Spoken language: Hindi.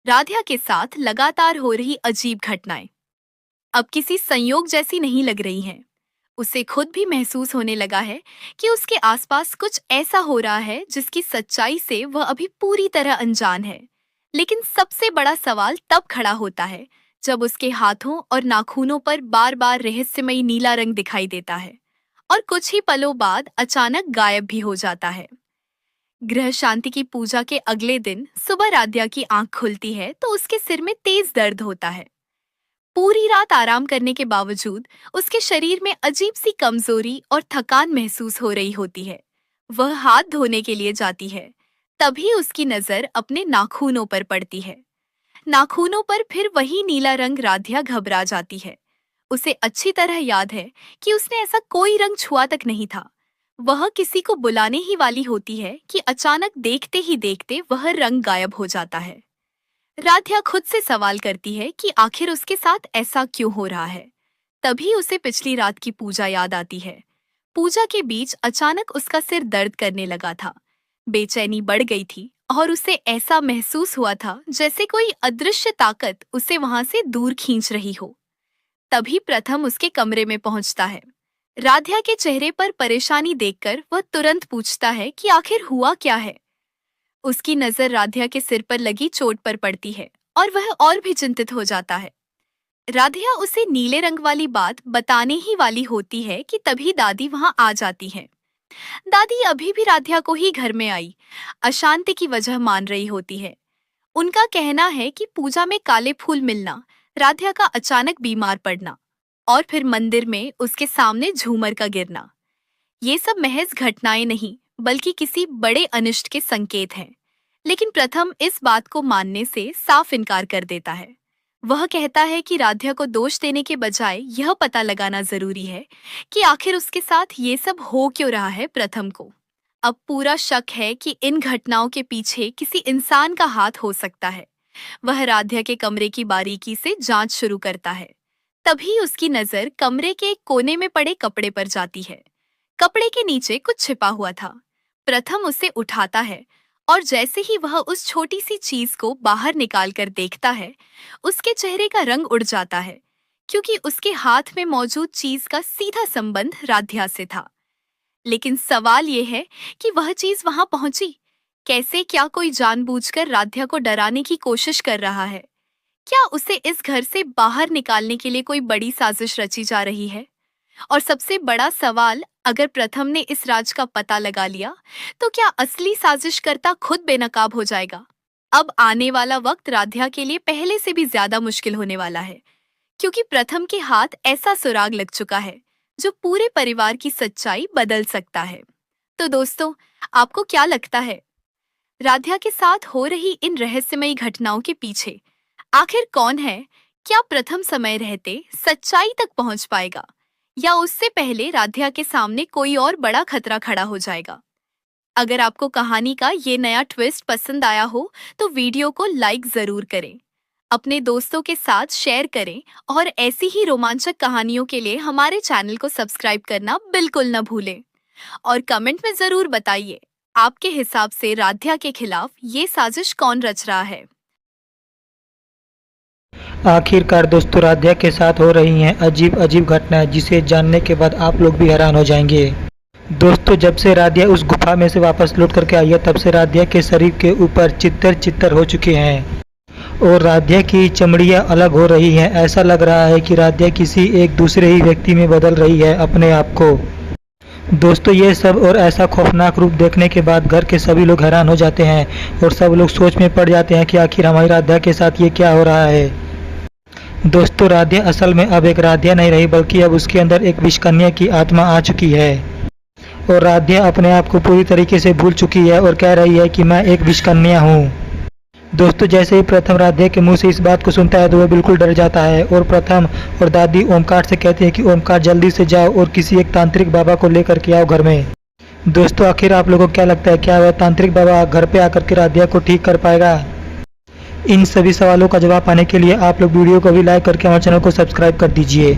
राधिया के साथ लगातार हो रही अजीब घटनाएं अब किसी संयोग जैसी नहीं लग रही हैं। उसे खुद भी महसूस होने लगा है कि उसके आसपास कुछ ऐसा हो रहा है जिसकी सच्चाई से वह अभी पूरी तरह अनजान है। लेकिन सबसे बड़ा सवाल तब खड़ा होता है जब उसके हाथों और नाखूनों पर बार बार रहस्यमयी नीला रंग दिखाई देता है और कुछ ही पलों बाद अचानक गायब भी हो जाता है। ग्रह शांति की पूजा के अगले दिन सुबह राध्या की आंख खुलती है तो उसके सिर में तेज दर्द होता है। पूरी रात आराम करने के बावजूद उसके शरीर में अजीब सी कमजोरी और थकान महसूस हो रही होती है। वह हाथ धोने के लिए जाती है, तभी उसकी नजर अपने नाखूनों पर पड़ती है। नाखूनों पर फिर वही नीला रंग। राधिया घबरा जाती है। उसे अच्छी तरह याद है कि उसने ऐसा कोई रंग छुआ तक नहीं था। वह किसी को बुलाने ही वाली होती है कि अचानक देखते ही देखते वह रंग गायब हो जाता है। राधिया खुद से सवाल करती है कि आखिर उसके साथ ऐसा क्यों हो रहा है। तभी उसे पिछली रात की पूजा याद आती है। पूजा के बीच अचानक उसका सिर दर्द करने लगा था। बेचैनी बढ़ गई थी और उसे ऐसा महसूस हुआ था जैसे कोई अदृश्य ताकत उसे वहां से दूर खींच रही हो। तभी प्रथम उसके कमरे में पहुंचता है। राधिया के चेहरे पर परेशानी देखकर वह तुरंत पूछता है कि आखिर हुआ क्या है। उसकी नजर राधिया के सिर पर लगी चोट पर पड़ती है और वह और भी चिंतित हो जाता है। राधिया उसे नीले रंग वाली बात बताने ही वाली होती है कि तभी दादी वहां आ जाती है। दादी अभी भी राधिया को ही घर में आई अशांति की वजह मान रही होती है। उनका कहना है कि पूजा में काले फूल मिलना, राधिया का अचानक बीमार पड़ना और फिर मंदिर में उसके सामने झूमर का गिरना, ये सब महज घटनाएं नहीं बल्कि किसी बड़े अनिष्ट के संकेत हैं। लेकिन प्रथम इस बात को मानने से साफ इनकार कर देता है। वह कहता है कि राधिया को दोष देने के बजाय यह पता लगाना जरूरी है कि आखिर उसके साथ ये सब हो क्यों रहा है। प्रथम को अब पूरा शक है कि इन घटनाओं के पीछे किसी इंसान का हाथ हो सकता है। वह राधिया के कमरे की बारीकी से जांच शुरू करता है। तभी उसकी नजर कमरे के एक कोने में पड़े कपड़े पर जाती है। कपड़े के नीचे कुछ छिपा हुआ था। प्रथम उसे उठाता है और जैसे ही वह उस छोटी सी चीज को बाहर निकाल कर देखता है, उसके चेहरे का रंग उड़ जाता है, क्योंकि उसके हाथ में मौजूद चीज का सीधा संबंध राधिया से था। लेकिन सवाल यह है कि वह चीज वहां पहुंची कैसे? क्या कोई जानबूझकर राधिया को डराने की कोशिश कर रहा है? क्या उसे इस घर से बाहर निकालने के लिए कोई बड़ी साजिश रची जा रही है? और सबसे बड़ा सवाल, अगर प्रथम ने इस राज का पता लगा लिया तो क्या असली साजिशकर्ता खुद बेनकाब हो जाएगा? अब आने वाला वक्त राधिया के लिए पहले से भी ज्यादा मुश्किल होने वाला है, क्योंकि प्रथम के हाथ ऐसा सुराग लग चुका है जो पूरे परिवार की सच्चाई बदल सकता है। तो दोस्तों, आपको क्या लगता है, राधिया के साथ हो रही इन रहस्यमयी घटनाओं के पीछे आखिर कौन है? क्या प्रथम समय रहते सच्चाई तक पहुंच पाएगा या उससे पहले राधिया के सामने कोई और बड़ा खतरा खड़ा हो जाएगा? अगर आपको कहानी का ये नया ट्विस्ट पसंद आया हो तो वीडियो को लाइक जरूर करें, अपने दोस्तों के साथ शेयर करें और ऐसी ही रोमांचक कहानियों के लिए हमारे चैनल को सब्सक्राइब करना बिल्कुल न भूलें। और कमेंट में जरूर बताइए, आपके हिसाब से राधिया के खिलाफ ये साजिश कौन रच रहा है? आखिरकार दोस्तों, राधिया के साथ हो रही हैं अजीब अजीब घटनाएं, जिसे जानने के बाद आप लोग भी हैरान हो जाएंगे। दोस्तों, जब से राधिया उस गुफा में से वापस लौट करके आई है, तब से राधिया के शरीर के ऊपर चित्तर चित्तर हो चुके हैं और राधिया की चमड़ियां अलग हो रही हैं। ऐसा लग रहा है कि राधिया किसी एक दूसरे ही व्यक्ति में बदल रही है अपने आप को। दोस्तों, ये सब और ऐसा खौफनाक रूप देखने के बाद घर के सभी लोग हैरान हो जाते हैं और सब लोग सोच में पड़ जाते हैं कि आखिर हमारी राधिया के साथ ये क्या हो रहा है। दोस्तों, राधिया असल में अब एक राधिया नहीं रही, बल्कि अब उसके अंदर एक विषकन्या की आत्मा आ चुकी है और राधिया अपने आप को पूरी तरीके से भूल चुकी है और कह रही है कि मैं एक विषकन्या हूँ। दोस्तों, जैसे ही प्रथम राधिया के मुंह से इस बात को सुनता है तो वह बिल्कुल डर जाता है और प्रथम और दादी ओमकार से कहते हैं कि ओमकार, जल्दी से जाओ और किसी एक तांत्रिक बाबा को लेकर के आओ घर में। दोस्तों, आखिर आप लोगों को क्या लगता है, क्या वह तांत्रिक बाबा घर पे आकर के राधिया को ठीक कर पाएगा? इन सभी सवालों का जवाब पाने के लिए आप लोग वीडियो को भी लाइक करके हमारे चैनल को सब्सक्राइब कर दीजिए।